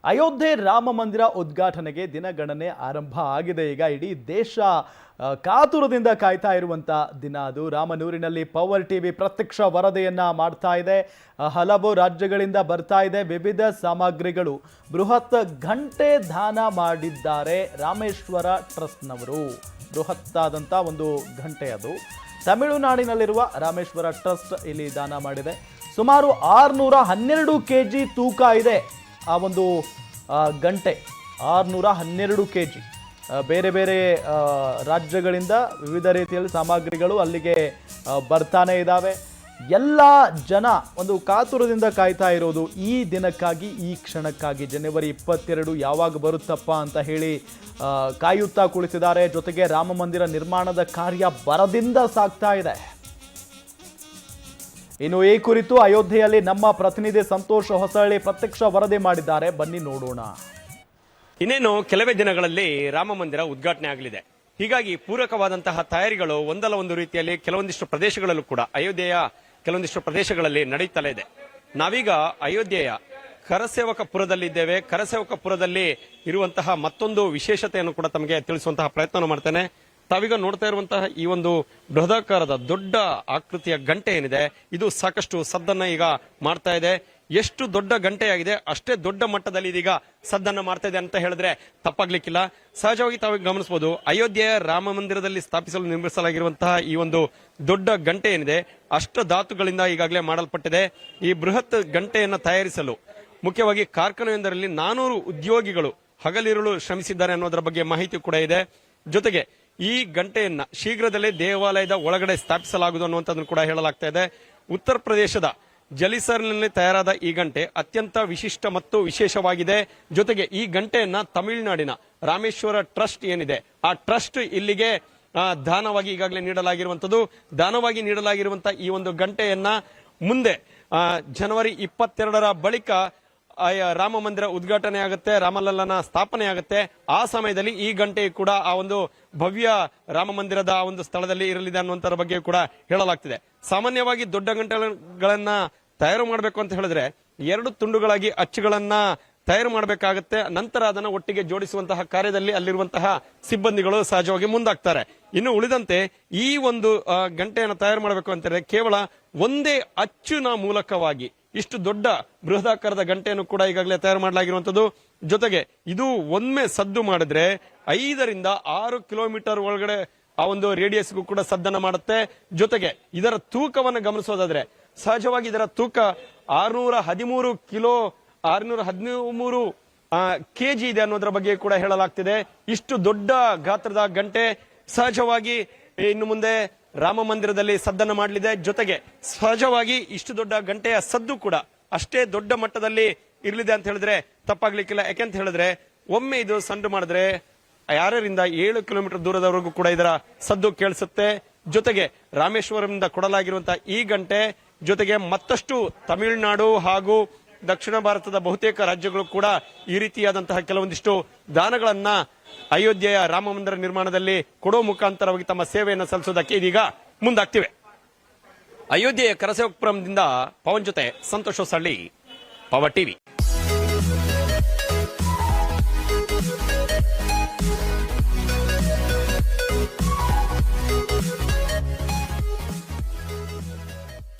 ಅಯೋಧ್ಯೆ ರಾಮ ಮಂದಿರ ಉದ್ಘಾಟನೆಗೆ ದಿನಗಣನೆ ಆರಂಭ ಆಗಿದೆ. ಈಗ ಇಡೀ ದೇಶ ಕಾತುರದಿಂದ ಕಾಯ್ತಾ ಇರುವಂತ ದಿನ ಅದು. ರಾಮನೂರಿನಲ್ಲಿ ಪವರ್ ಟಿವಿ ಪ್ರತ್ಯಕ್ಷ ವರದಿಯನ್ನ ಮಾಡ್ತಾ ಇದೆ. ಹಲವು ರಾಜ್ಯಗಳಿಂದ ಬರ್ತಾ ಇದೆ ವಿವಿಧ ಸಾಮಗ್ರಿಗಳು. ಬೃಹತ್ ಘಂಟೆ ದಾನ ಮಾಡಿದ್ದಾರೆ ರಾಮೇಶ್ವರ ಟ್ರಸ್ಟ್ನವರು. ಬೃಹತ್ತಾದಂಥ ಒಂದು ಘಂಟೆ ಅದು. ತಮಿಳುನಾಡಿನಲ್ಲಿರುವ ರಾಮೇಶ್ವರ ಟ್ರಸ್ಟ್ ಇಲ್ಲಿ ದಾನ ಮಾಡಿದೆ. ಸುಮಾರು 612 kg ತೂಕ ಇದೆ ಆ ಒಂದು ಗಂಟೆ. 612 kg. ಬೇರೆ ಬೇರೆ ರಾಜ್ಯಗಳಿಂದ ವಿವಿಧ ರೀತಿಯಲ್ಲಿ ಸಾಮಗ್ರಿಗಳು ಅಲ್ಲಿಗೆ ಬರ್ತಾನೆ ಇದ್ದಾವೆ. ಎಲ್ಲ ಜನ ಒಂದು ಕಾತುರದಿಂದ ಕಾಯ್ತಾ ಇರೋದು ಈ ದಿನಕ್ಕಾಗಿ, ಈ ಕ್ಷಣಕ್ಕಾಗಿ. ಜನವರಿ 22 ಯಾವಾಗ ಬರುತ್ತಪ್ಪ ಅಂತ ಹೇಳಿ ಕಾಯುತ್ತಾ ಕುಳಿತಿದ್ದಾರೆ. ಜೊತೆಗೆ ರಾಮ ಮಂದಿರ ನಿರ್ಮಾಣದ ಕಾರ್ಯ ಭರದಿಂದ ಸಾಗ್ತಾ ಇದೆ. ಇನ್ನು ಈ ಕುರಿತು ಅಯೋಧ್ಯೆಯಲ್ಲಿ ನಮ್ಮ ಪ್ರತಿನಿಧಿ ಸಂತೋಷ್ ಹೊಸಳ್ಳಿ ಪ್ರತ್ಯಕ್ಷ ವರದಿ ಮಾಡಿದ್ದಾರೆ. ಬನ್ನಿ ನೋಡೋಣ. ಇನ್ನೇನು ಕೆಲವೇ ದಿನಗಳಲ್ಲಿ ರಾಮ ಮಂದಿರ ಉದ್ಘಾಟನೆ ಆಗಲಿದೆ. ಹೀಗಾಗಿ ಪೂರಕವಾದಂತಹ ತಯಾರಿಗಳು ಒಂದಲ್ಲ ಒಂದು ರೀತಿಯಲ್ಲಿ ಕೆಲವೊಂದಿಷ್ಟು ಪ್ರದೇಶಗಳಲ್ಲೂ ಕೂಡ, ಅಯೋಧ್ಯೆಯ ಕೆಲವೊಂದಿಷ್ಟು ಪ್ರದೇಶಗಳಲ್ಲಿ ನಡೆಯುತ್ತಲೇ ಇದೆ. ನಾವೀಗ ಅಯೋಧ್ಯೆಯ ಕರಸೇವಕಪುರದಲ್ಲಿದ್ದೇವೆ. ಕರಸೇವಕಪುರದಲ್ಲಿ ಇರುವಂತಹ ಮತ್ತೊಂದು ವಿಶೇಷತೆಯನ್ನು ಕೂಡ ತಮಗೆ ತಿಳಿಸುವಂತಹ ಪ್ರಯತ್ನ ಮಾಡ್ತೇನೆ. ತಾವೀಗ ನೋಡ್ತಾ ಇರುವಂತಹ ಈ ಒಂದು ಬೃಹದಾಕಾರದ ದೊಡ್ಡ ಆಕೃತಿಯ ಗಂಟೆ ಏನಿದೆ, ಇದು ಸಾಕಷ್ಟು ಸದ್ದನ್ನ ಈಗ ಮಾಡ್ತಾ ಇದೆ. ಎಷ್ಟು ದೊಡ್ಡ ಗಂಟೆಯಾಗಿದೆ ಅಷ್ಟೇ ದೊಡ್ಡ ಮಟ್ಟದಲ್ಲಿ ಇದೀಗ ಸದ್ದನ್ನ ಮಾಡ್ತಾ ಇದೆ ಅಂತ ಹೇಳಿದ್ರೆ ತಪ್ಪಾಗ್ಲಿಕ್ಕಿಲ್ಲ. ಸಹಜವಾಗಿ ತಾವು ಗಮನಿಸಬಹುದು, ಅಯೋಧ್ಯೆಯ ರಾಮ ಮಂದಿರದಲ್ಲಿ ಸ್ಥಾಪಿಸಲು ನಿರ್ಮಿಸಲಾಗಿರುವಂತಹ ಈ ಒಂದು ದೊಡ್ಡ ಗಂಟೆ ಏನಿದೆ ಅಷ್ಟ ಧಾತುಗಳಿಂದ ಈಗಾಗಲೇ ಮಾಡಲ್ಪಟ್ಟಿದೆ. ಈ ಬೃಹತ್ ಗಂಟೆಯನ್ನ ತಯಾರಿಸಲು ಮುಖ್ಯವಾಗಿ ಕಾರ್ಖಾನೆಯೊಂದರಲ್ಲಿ 400 ಉದ್ಯೋಗಿಗಳು ಹಗಲಿರುಳು ಶ್ರಮಿಸಿದ್ದಾರೆ ಅನ್ನೋದರ ಬಗ್ಗೆ ಮಾಹಿತಿ ಕೂಡ ಇದೆ. ಜೊತೆಗೆ ಈ ಗಂಟೆಯನ್ನ ಶೀಘ್ರದಲ್ಲೇ ದೇವಾಲಯದ ಒಳಗಡೆ ಸ್ಥಾಪಿಸಲಾಗುವುದು ಅನ್ನುವಂಥದ್ದನ್ನು ಕೂಡ ಹೇಳಲಾಗ್ತಾ ಇದೆ. ಉತ್ತರ ಪ್ರದೇಶದ ಜಲಿಸರ್ನಲ್ಲಿ ತಯಾರಾದ ಈ ಗಂಟೆ ಅತ್ಯಂತ ವಿಶಿಷ್ಟ ಮತ್ತು ವಿಶೇಷವಾಗಿದೆ. ಜೊತೆಗೆ ಈ ಗಂಟೆಯನ್ನ ತಮಿಳುನಾಡಿನ ರಾಮೇಶ್ವರ ಟ್ರಸ್ಟ್ ಏನಿದೆ ಆ ಟ್ರಸ್ಟ್ ಇಲ್ಲಿಗೆ ದಾನವಾಗಿ ಈಗಾಗಲೇ ನೀಡಲಾಗಿರುವಂತದ್ದು. ದಾನವಾಗಿ ನೀಡಲಾಗಿರುವಂತಹ ಈ ಒಂದು ಗಂಟೆಯನ್ನ ಮುಂದೆ ಜನವರಿ 22ರ ಬಳಿಕ ರಾಮ ಮಂದಿರ ಉದ್ಘಾಟನೆ ಆಗುತ್ತೆ, ರಾಮಲಲ್ಲನ ಸ್ಥಾಪನೆ ಆಗುತ್ತೆ. ಆ ಸಮಯದಲ್ಲಿ ಈ ಗಂಟೆ ಕೂಡ ಆ ಒಂದು ಭವ್ಯ ರಾಮ ಮಂದಿರದ ಆ ಒಂದು ಸ್ಥಳದಲ್ಲಿ ಇರಲಿದೆ ಅನ್ನುವಂತರ ಬಗ್ಗೆ ಕೂಡ ಹೇಳಲಾಗ್ತಿದೆ. ಸಾಮಾನ್ಯವಾಗಿ ದೊಡ್ಡ ಗಂಟೆಗಳನ್ನ ತಯಾರು ಮಾಡಬೇಕು ಅಂತ ಹೇಳಿದ್ರೆ 2 ತುಂಡುಗಳಾಗಿ ಅಚ್ಚುಗಳನ್ನ ತಯಾರು ಮಾಡಬೇಕಾಗುತ್ತೆ. ನಂತರ ಅದನ್ನು ಒಟ್ಟಿಗೆ ಜೋಡಿಸುವಂತಹ ಕಾರ್ಯದಲ್ಲಿ ಅಲ್ಲಿರುವಂತಹ ಸಿಬ್ಬಂದಿಗಳು ಸಹಜವಾಗಿ ಮುಂದಾಗ್ತಾರೆ. ಇನ್ನು ಉಳಿದಂತೆ ಈ ಒಂದು ಗಂಟೆಯನ್ನು ತಯಾರು ಮಾಡಬೇಕು ಅಂತ ಹೇಳಿದ್ರೆ ಕೇವಲ ಒಂದೇ ಅಚ್ಚಿನ ಮೂಲಕವಾಗಿ ಇಷ್ಟು ದೊಡ್ಡ ಬೃಹದಾಕಾರದ ಗಂಟೆಯನ್ನು ಕೂಡ ಈಗಾಗಲೇ ತಯಾರು ಮಾಡಲಾಗಿರುವಂತದ್ದು. ಜೊತೆಗೆ ಇದು ಒಮ್ಮೆ ಸದ್ದು ಮಾಡಿದ್ರೆ 5 ರಿಂದ 6 ಕಿಲೋಮೀಟರ್ ಒಳಗಡೆ ಆ ಒಂದು ರೇಡಿಯಸ್ಗೂ ಕೂಡ ಸದ್ದನ್ನ ಮಾಡುತ್ತೆ. ಜೊತೆಗೆ ಇದರ ತೂಕವನ್ನು ಗಮನಿಸೋದಾದ್ರೆ ಸಹಜವಾಗಿ ಇದರ ತೂಕ 613 ಕೆಜಿ ಇದೆ ಅನ್ನೋದರ ಬಗ್ಗೆ ಕೂಡ ಹೇಳಲಾಗ್ತಿದೆ. ಇಷ್ಟು ದೊಡ್ಡ ಗಾತ್ರದ ಗಂಟೆ ಸಹಜವಾಗಿ ಇನ್ನು ಮುಂದೆ ರಾಮ ಮಂದಿರದಲ್ಲಿ ಸದ್ದನ್ನ ಮಾಡಲಿದೆ. ಜೊತೆಗೆ ಸಹಜವಾಗಿ ಇಷ್ಟು ದೊಡ್ಡ ಗಂಟೆಯ ಸದ್ದು ಕೂಡ ಅಷ್ಟೇ ದೊಡ್ಡ ಮಟ್ಟದಲ್ಲಿ ಇರಲಿದೆ ಅಂತ ಹೇಳಿದ್ರೆ ತಪ್ಪಾಗ್ಲಿಕ್ಕಿಲ್ಲ. ಯಾಕೆಂತ ಹೇಳಿದ್ರೆ ಒಮ್ಮೆ ಇದು ಸದ್ದು ಮಾಡಿದ್ರೆ 6 ರಿಂದ 7 ಕಿಲೋಮೀಟರ್ ದೂರದವರೆಗೂ ಕೂಡ ಇದರ ಸದ್ದು ಕೇಳಿಸುತ್ತೆ. ಜೊತೆಗೆ ರಾಮೇಶ್ವರಂನಿಂದ ಕೊಡಲಾಗಿರುವಂತಹ ಈ ಗಂಟೆ ಜೊತೆಗೆ ಮತ್ತಷ್ಟು ತಮಿಳುನಾಡು ಹಾಗೂ ದಕ್ಷಿಣ ಭಾರತದ ಬಹುತೇಕ ರಾಜ್ಯಗಳು ಕೂಡ ಈ ರೀತಿಯಾದಂತಹ ಕೆಲವೊಂದಿಷ್ಟು ದಾನಗಳನ್ನ ಅಯೋಧ್ಯೆಯ ರಾಮ ಮಂದಿರ ನಿರ್ಮಾಣದಲ್ಲಿ ಕೊಡೋ ಮುಖಾಂತರವಾಗಿ ತಮ್ಮ ಸೇವೆಯನ್ನು ಸಲ್ಲಿಸೋದಕ್ಕೆ ಇದೀಗ ಮುಂದಾಗ್ತಿವೆ. ಅಯೋಧ್ಯೆಯ ಕರಸೇವಕಪುರಂದಿಂದ ಪವನ್ ಜೊತೆ ಸಂತೋಷ್ ಹೊಸಳ್ಳಿ, ಪವರ್ ಟಿವಿ.